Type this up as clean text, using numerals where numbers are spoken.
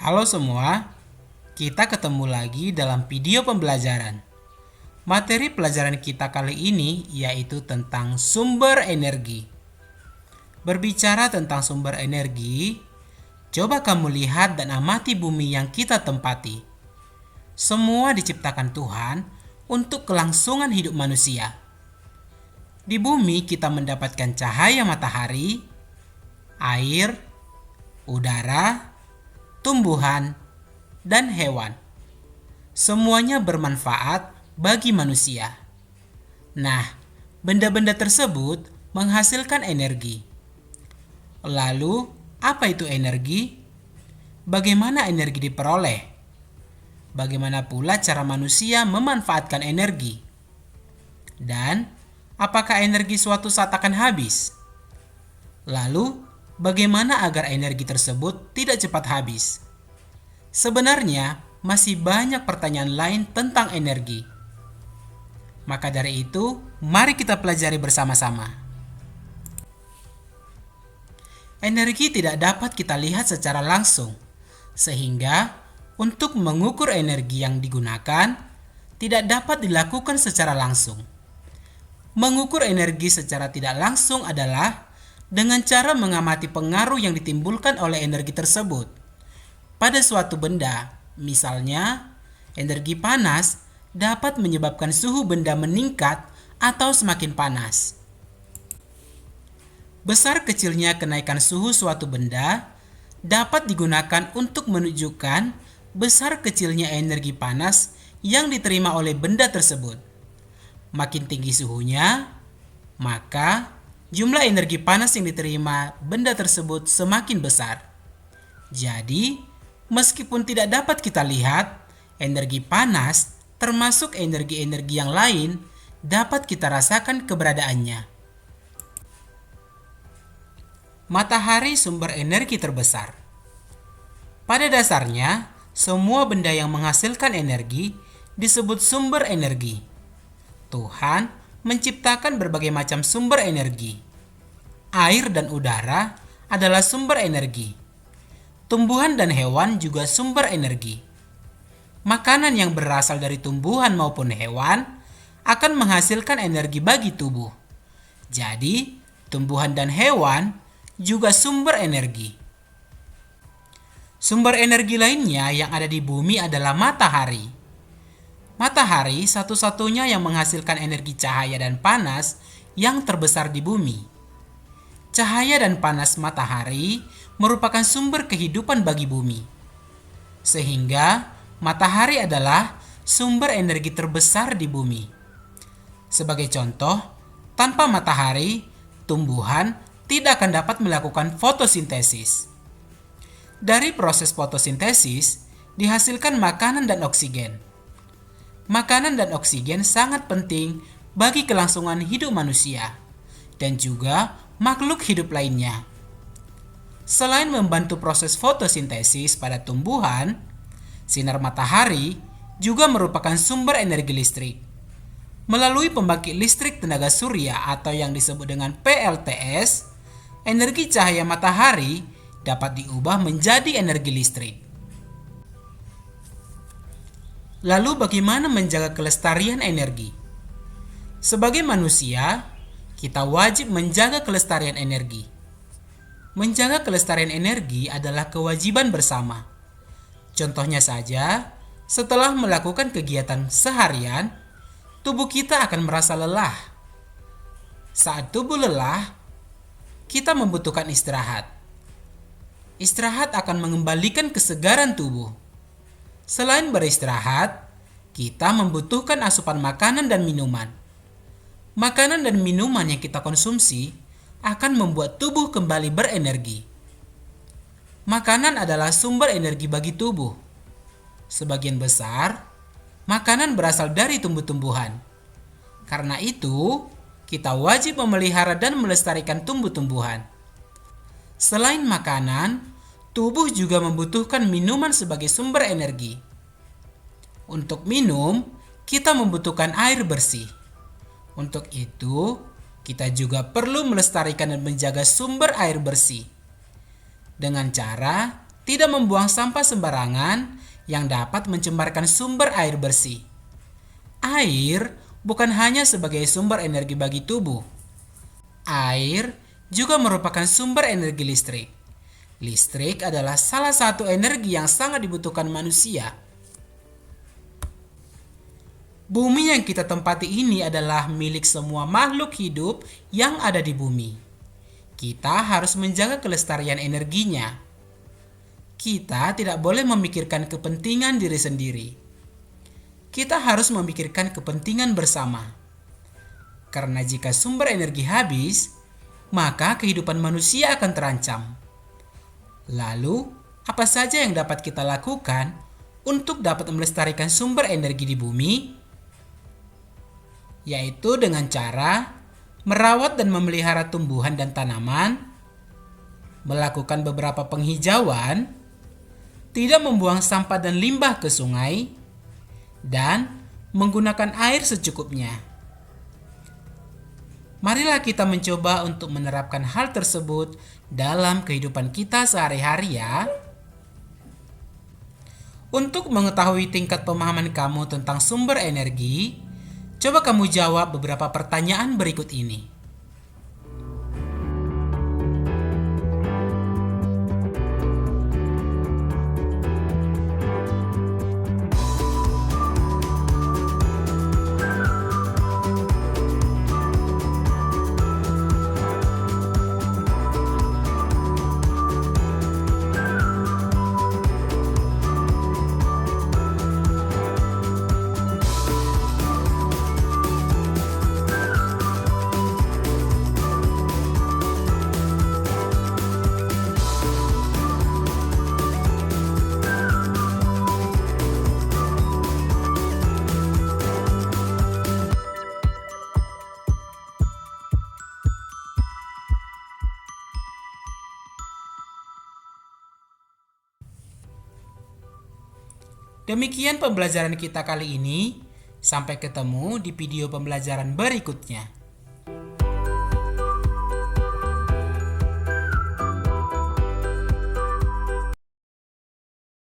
Halo semua, kita ketemu lagi dalam video pembelajaran. Materi pelajaran kita kali ini yaitu tentang sumber energi. Berbicara tentang sumber energi, coba kamu lihat dan amati bumi yang kita tempati. Semua diciptakan Tuhan untuk kelangsungan hidup manusia. Di bumi kita mendapatkan cahaya matahari, air, udara, tumbuhan, dan hewan. Semuanya bermanfaat bagi manusia. Nah, benda-benda tersebut menghasilkan energi. Lalu, apa itu energi? Bagaimana energi diperoleh? Bagaimana pula cara manusia memanfaatkan energi? Dan, apakah energi suatu saat akan habis? Lalu, bagaimana agar energi tersebut tidak cepat habis? Sebenarnya, masih banyak pertanyaan lain tentang energi. Maka dari itu, mari kita pelajari bersama-sama. Energi tidak dapat kita lihat secara langsung, sehingga untuk mengukur energi yang digunakan tidak dapat dilakukan secara langsung. Mengukur energi secara tidak langsung adalah dengan cara mengamati pengaruh yang ditimbulkan oleh energi tersebut pada suatu benda. Misalnya, energi panas dapat menyebabkan suhu benda meningkat atau semakin panas. Besar kecilnya kenaikan suhu suatu benda dapat digunakan untuk menunjukkan besar kecilnya energi panas yang diterima oleh benda tersebut. Makin tinggi suhunya, maka jumlah energi panas yang diterima benda tersebut semakin besar. Jadi, meskipun tidak dapat kita lihat, energi panas termasuk energi-energi yang lain dapat kita rasakan keberadaannya. Matahari sumber energi terbesar. Pada dasarnya, semua benda yang menghasilkan energi disebut sumber energi. Tuhan menciptakan berbagai macam sumber energi. Air dan udara adalah sumber energi. Tumbuhan dan hewan juga sumber energi. Makanan yang berasal dari tumbuhan maupun hewan akan menghasilkan energi bagi tubuh. Jadi, tumbuhan dan hewan juga sumber energi. Sumber energi lainnya yang ada di bumi adalah matahari. Matahari satu-satunya yang menghasilkan energi cahaya dan panas yang terbesar di bumi. Cahaya dan panas matahari merupakan sumber kehidupan bagi bumi. Sehingga matahari adalah sumber energi terbesar di bumi. Sebagai contoh, tanpa matahari, tumbuhan tidak akan dapat melakukan fotosintesis. Dari proses fotosintesis dihasilkan makanan dan oksigen. Makanan dan oksigen sangat penting bagi kelangsungan hidup manusia dan juga makhluk hidup lainnya. Selain membantu proses fotosintesis pada tumbuhan, sinar matahari juga merupakan sumber energi listrik. Melalui pembangkit listrik tenaga surya atau yang disebut dengan PLTS, energi cahaya matahari dapat diubah menjadi energi listrik. Lalu bagaimana menjaga kelestarian energi? Sebagai manusia, kita wajib menjaga kelestarian energi. Menjaga kelestarian energi adalah kewajiban bersama. Contohnya saja, setelah melakukan kegiatan seharian, tubuh kita akan merasa lelah. Saat tubuh lelah, kita membutuhkan istirahat. Istirahat akan mengembalikan kesegaran tubuh. Selain beristirahat, kita membutuhkan asupan makanan dan minuman. Makanan dan minuman yang kita konsumsi akan membuat tubuh kembali berenergi. Makanan adalah sumber energi bagi tubuh. Sebagian besar, makanan berasal dari tumbuh-tumbuhan. Karena itu, kita wajib memelihara dan melestarikan tumbuh-tumbuhan. Selain makanan, tubuh juga membutuhkan minuman sebagai sumber energi. Untuk minum, kita membutuhkan air bersih. Untuk itu, kita juga perlu melestarikan dan menjaga sumber air bersih. Dengan cara tidak membuang sampah sembarangan yang dapat mencemarkan sumber air bersih. Air bukan hanya sebagai sumber energi bagi tubuh. Air juga merupakan sumber energi listrik. Listrik adalah salah satu energi yang sangat dibutuhkan manusia. Bumi yang kita tempati ini adalah milik semua makhluk hidup yang ada di bumi. Kita harus menjaga kelestarian energinya. Kita tidak boleh memikirkan kepentingan diri sendiri. Kita harus memikirkan kepentingan bersama. Karena jika sumber energi habis, maka kehidupan manusia akan terancam. Lalu, apa saja yang dapat kita lakukan untuk dapat melestarikan sumber energi di bumi? Yaitu dengan cara merawat dan memelihara tumbuhan dan tanaman, melakukan beberapa penghijauan, tidak membuang sampah dan limbah ke sungai, dan menggunakan air secukupnya. Marilah kita mencoba untuk menerapkan hal tersebut dalam kehidupan kita sehari-hari ya. Untuk mengetahui tingkat pemahaman kamu tentang sumber energi, coba kamu jawab beberapa pertanyaan berikut ini. Demikian pembelajaran kita kali ini. Sampai ketemu di video pembelajaran berikutnya.